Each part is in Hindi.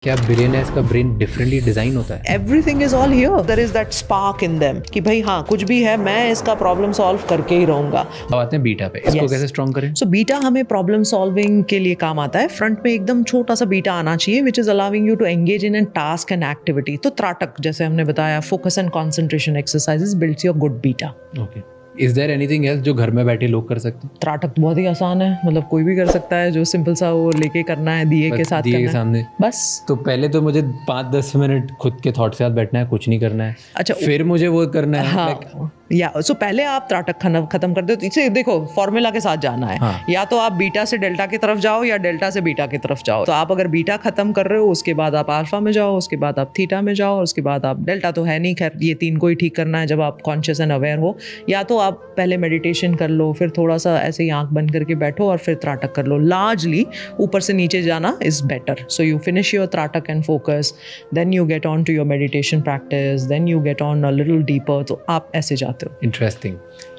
क्या बिलियनर्स का ब्रेन डिफरेंटली डिजाइन होता है? Everything is all here, there is that spark in them कि भाई हाँ कुछ भी है मैं इसका प्रॉब्लम सॉल्व करके ही रहूंगा। अब आते हैं बीटा पे, इसको Yes. कैसे स्ट्रॉन्ग करें? सो बीटा हमें प्रॉब्लम सॉल्विंग के लिए काम आता है। फ्रंट में एकदम छोटा सा बीटा आना चाहिए which is allowing you to engage in an task and activity. तो त्राटक जैसे हमने बताया, focus and concentration exercises builds your good beta. Okay, is there anything else जो घर में बैठे लोग कर सकते हैं? त्राटक बहुत ही आसान है, मतलब कोई भी कर सकता है, जो सिंपल सा वो लेके करना है, दिए के साथ दिए के करना है सामने बस। तो पहले तो मुझे 5-10 मिनट खुद के थॉट के साथ बैठना है, कुछ नहीं करना है। अच्छा, फिर मुझे वो करना है हाँ या सो पहले आप त्राटक खत्म कर दो। इसे देखो फॉर्मूला के साथ जाना है। हाँ. या तो आप बीटा से डेल्टा की तरफ जाओ या डेल्टा से बीटा की तरफ जाओ। तो आप अगर बीटा खत्म कर रहे हो उसके बाद आप अल्फा में जाओ, उसके बाद आप थीटा में जाओ, उसके बाद आप डेल्टा तो है नहीं, खैर ये तीन को ही ठीक करना है जब आप कॉन्शियस एंड अवेयर हो। या तो आप पहले मेडिटेशन कर लो, फिर थोड़ा सा ऐसे ही आंख बंद करके बैठो और फिर त्राटक कर लो। लार्जली ऊपर से नीचे जाना is better. So you finish your trataka and focus, then you get on to your meditation practice, then you get on a little deeper. तो आप ऐसे जाते हो। Interesting.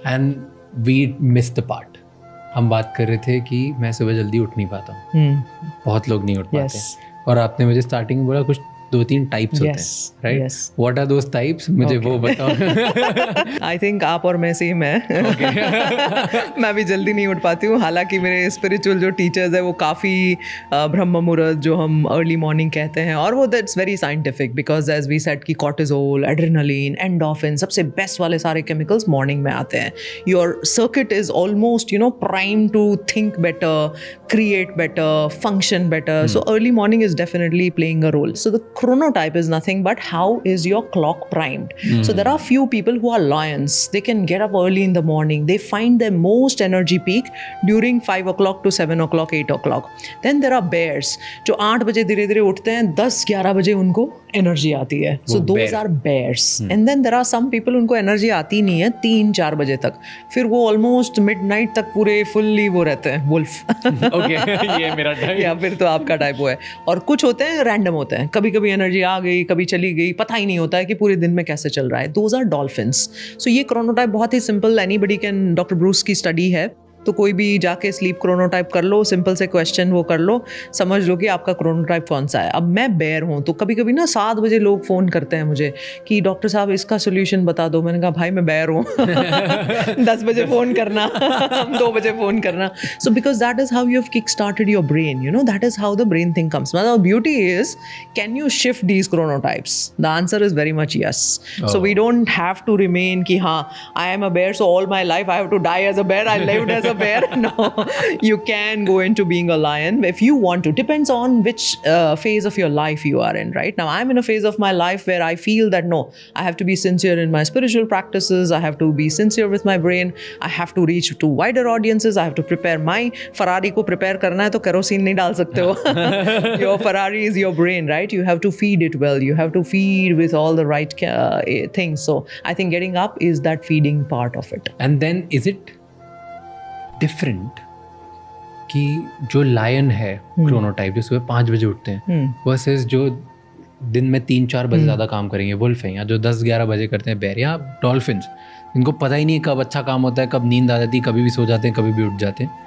And we miss the part. हम बात कर रहे थे कि मैं सुबह जल्दी उठ नहीं पाता हूँ, बहुत लोग नहीं उठ पाते Yes. हैं। और आपने मुझे स्टार्टिंग में बोला कुछ 2-3 टाइप्स होते Yes, हैं, right? yes. What are those types? मुझे वो बताओ। आई थिंक आप और मैं सेम है। मैं भी जल्दी नहीं उठ पाती हूँ। हालांकि मेरे स्पिरिचुअल जो टीचर्स है वो काफ़ी ब्रह्म मुहूर्त जो हम अर्ली मॉर्निंग कहते हैं, और वो that's very scientific because as we said कि कॉर्टिजोल, एड्रेनलिन, एंडोर्फिन, सबसे बेस्ट वाले सारे केमिकल्स मॉर्निंग में आते हैं। Your circuit is almost prime to think better, create better, function better. So early morning is definitely playing a role. So the chronotype is nothing but how is your clock primed. So there are few people who are lions. They can get up early in the morning. They find their most energy peak during 5 o'clock to 7 o'clock, 8 o'clock. Then there are bears जो 8 बजे धीरे धीरे उठते हैं, 10-11 बजे उनको एनर्जी आती है. So those are bears. And then there are some people उनको एनर्जी आती नहीं है 3-4 बजे तक, फिर वो ऑलमोस्ट मिडनाइट तक पूरे फुल्ली वो रहते हैं वुल्फ। ओके, ये मेरा टाइप। या फिर तो आपका टाइप वो है। और कुछ होते हैं रैंडम होते हैं, कभी कभी एनर्जी आ गई, कभी चली गई, पता ही नहीं होता है कि पूरे दिन में कैसे चल रहा है। Those are dolphins. सो ये क्रोनोटाइप बहुत ही simple, anybody can, doctor Bruce की स्टडी है, तो कोई भी जाके स्लीप क्रोनोटाइप कर लो, सिंपल से क्वेश्चन वो कर लो, समझ लो कि आपका क्रोनोटाइप कौन सा है। अब मैं बेयर हूँ, तो कभी कभी ना 7 बजे लोग फ़ोन करते हैं मुझे कि डॉक्टर साहब इसका सोल्यूशन बता दो। मैंने कहा भाई मैं बेयर हूँ। 10 बजे फ़ोन करना, 2 बजे फ़ोन करना। So because that is how you have kick started your brain, that is how the brain thing comes. मतलब beauty is, can you shift these chronotypes? The answer is very much yes. So we don't have to remain कि हाँ I am a bear so all my life I have to die as a bear, I lived as a bear. No, you can go into being a lion if you want to. Depends on which phase of your life you are in. Right now I'm in a phase of my life where I feel that no, I have to be sincere in my spiritual practices, I have to be sincere with my brain, I have to reach to wider audiences, I have to prepare my Ferrari को prepare करना है तो kerosene नहीं डाल सकते हो। Your Ferrari is your brain, right? You have to feed it well, you have to feed with all the right things. So I think getting up is that feeding part of it. And then is it different कि जो लायन है क्रोनोटाइप जो सुबह 5 बजे उठते हैं वर्सेस जो दिन में 3-4 बजे ज़्यादा काम करेंगे वुल्फ हैं, या जो 10-11 बजे करते हैं बेर या डॉल्फिन्स, इनको पता ही नहीं कब अच्छा काम होता है, कब नींद आ जाती है, कभी भी सो जाते हैं, कभी भी उठ जाते हैं।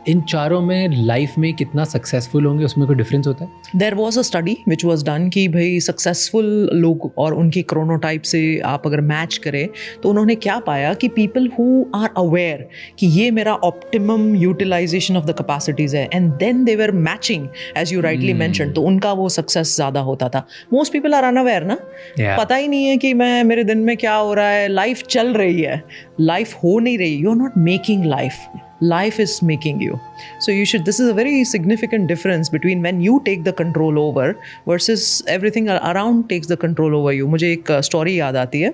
इन चारों में लाइफ में कितना सक्सेसफुल होंगे उसमें कोई डिफरेंस होता है? There was a study which was done कि भाई सक्सेसफुल लोग और उनके क्रोनोटाइप से आप अगर मैच करें तो उन्होंने क्या पाया कि पीपल हु आर अवेयर कि ये मेरा optimum utilization of the capacities है, and then they were matching as you rightly mention, तो उनका वो सक्सेस ज़्यादा होता था। मोस्ट पीपल आर अनअवेयर ना, पता ही नहीं है कि मैं मेरे दिन में क्या हो रहा है, लाइफ चल रही है, लाइफ हो नहीं रही, you are not making life is making you. So you should, this is a very significant difference between when you take the control over versus everything around takes the control over you. मुझे एक story याद आती है।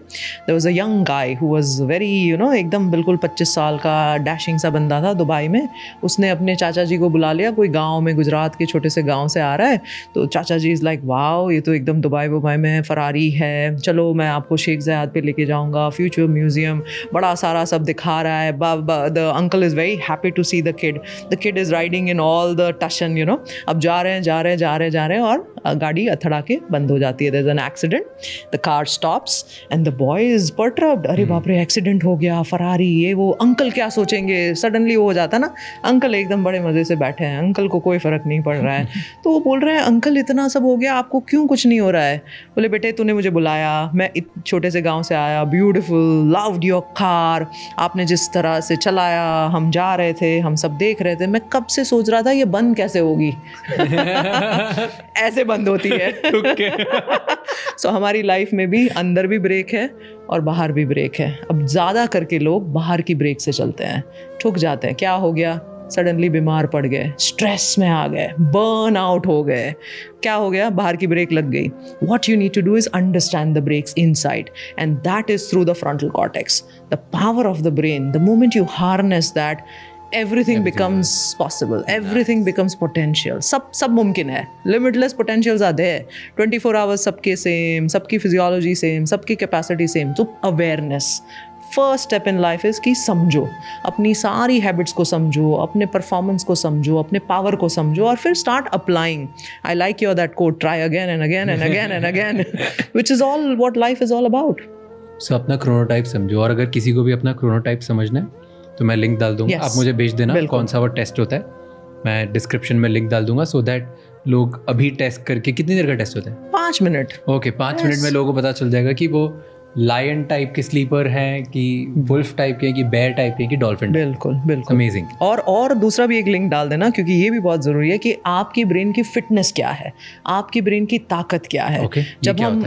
There was a young guy who was very एकदम बिल्कुल 25 साल का डैशिंग सा बंदा था दुबई में। उसने अपने चाचा जी को बुला लिया, कोई गाँव में, गुजरात के छोटे से गाँव से आ रहा है, तो चाचा जी इज़ लाइक वाओ ये तो एकदम दुबई में फरारी है, चलो मैं आपको शेख ज़ायद पे लेके जाऊँगा, फ्यूचर म्यूजियम, बड़ा सारा सब दिखा रहा है। The uncle is very happy to see the kid. The kid is riding in all the टशन, यू नो, अब जा रहे हैं और गाड़ी अथड़ा के बंद हो जाती है, there is an accident, the car stops and the boy is perturbed, अरे बाप रे एक्सीडेंट हो गया, फरारी, ये वो, अंकल क्या सोचेंगे, सडनली वो हो जाता ना, अंकल एकदम बड़े मजे से बैठे हैं, अंकल को कोई फर्क नहीं पड़ रहा है, तो वो बोल रहे हैं अंकल इतना सब हो गया, आपको क्यों कुछ नहीं हो रहा है? बोले बेटे तूने मुझे बुलाया, मैं छोटे से गांव से आया, ब्यूटीफुल, लव्ड योर कार, आपने जिस तरह से चलाया, हम जा रहे थे, हम सब देख रहे थे, मैं कब से सोच रहा था ये बंद कैसे होगी ऐसे बंद होती है। सो हमारी लाइफ में भी अंदर भी ब्रेक है और बाहर भी ब्रेक है। अब ज़्यादा करके लोग बाहर की ब्रेक से चलते हैं, ठुक जाते हैं, क्या हो गया, सडनली बीमार पड़ गए, स्ट्रेस में आ गए, बर्न आउट हो गए, क्या हो गया, बाहर की ब्रेक लग गई। What you need to do is understand the brakes inside, and that is through the frontal cortex, the power of the brain. The moment you harness that, everything becomes possible, everything becomes potential, सब मुमकिन है, limitless potentials are there, 24 hours सबके same, सबकी physiology same, सबकी capacity same, तो awareness first step in life is कि समझो, अपनी सारी हैबिट्स को समझो, अपने परफॉर्मेंस को समझो, अपने पावर को समझो, और फिर start applying. I like your that quote, try again and again and again and again, which is all what life is all about. So अपना क्रोनोटाइप समझो, और अगर किसी को भी अपना क्रोनोटाइप समझना है तो मैं लिंक डाल दूंगा, Yes. आप मुझे भेज देना कौन सा वो टेस्ट होता है, मैं डिस्क्रिप्शन में लिंक डाल दूंगा, सो दैट लोग अभी टेस्ट करके, कितनी देर का टेस्ट होता है? 5 मिनट। ओके, 5 मिनट में लोगों को पता चल जाएगा कि वो लायन टाइप के स्लीपर हैं कि वुल्फ टाइप के, कि बेयर टाइप के, कि डॉल्फिन। बिल्कुल बिल्कुल अमेजिंग। और दूसरा भी एक लिंक डाल देना, क्योंकि ये भी बहुत ज़रूरी है कि आपकी ब्रेन की फिटनेस क्या है, आपकी ब्रेन की ताकत क्या है। Okay, जब हम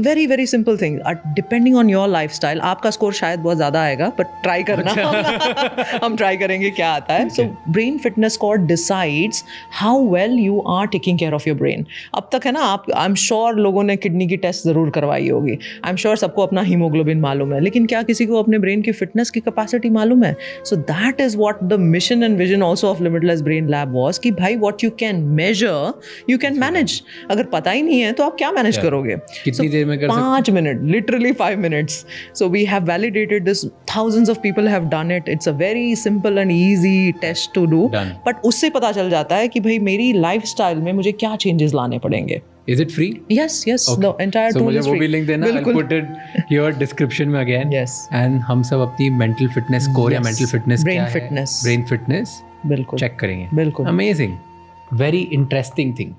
very very simple thing, depending on your lifestyle, आपका स्कोर शायद बहुत ज़्यादा आएगा, बट ट्राई करना हम ट्राई करेंगे क्या आता है। So brain fitness score decides how well you are taking care of your brain. अब तक है ना, आप, आई एम श्योर लोगों ने किडनी की टेस्ट ज़रूर करवाई होगी, आई एम श्योर सबको अपना हीमोग्लोबिन मालूम है, लेकिन क्या किसी को अपने ब्रेन की फिटनेस की कैपेसिटी मालूम है? So that is what the mission and vision also of limitless brain lab was, कि भाई what you can measure you can manage. अगर पता ही नहीं है तो आप क्या मैनेज करोगे? कितनी देर में कर सकते? 5 minute, literally 5 minutes. So we have validated this, thousands of people have done it. It's a very simple and easy test to do. Done. But उससे पता चल जाता है कि भाई मेरी लाइफस्टाइल में मुझे क्या चेंजेस लाने पड़ेंगे। Is it free? Yes, the entire So tool मुझे is वो free. भी लिंक देना, I'll put it your description में again. Yes. And हम सब अपनी mental fitness score या Yes. mental fitness Brain क्या है? fitness. Brain fitness बिल्कुल check करेंगे। बिल्कुल। Amazing. Very interesting thing.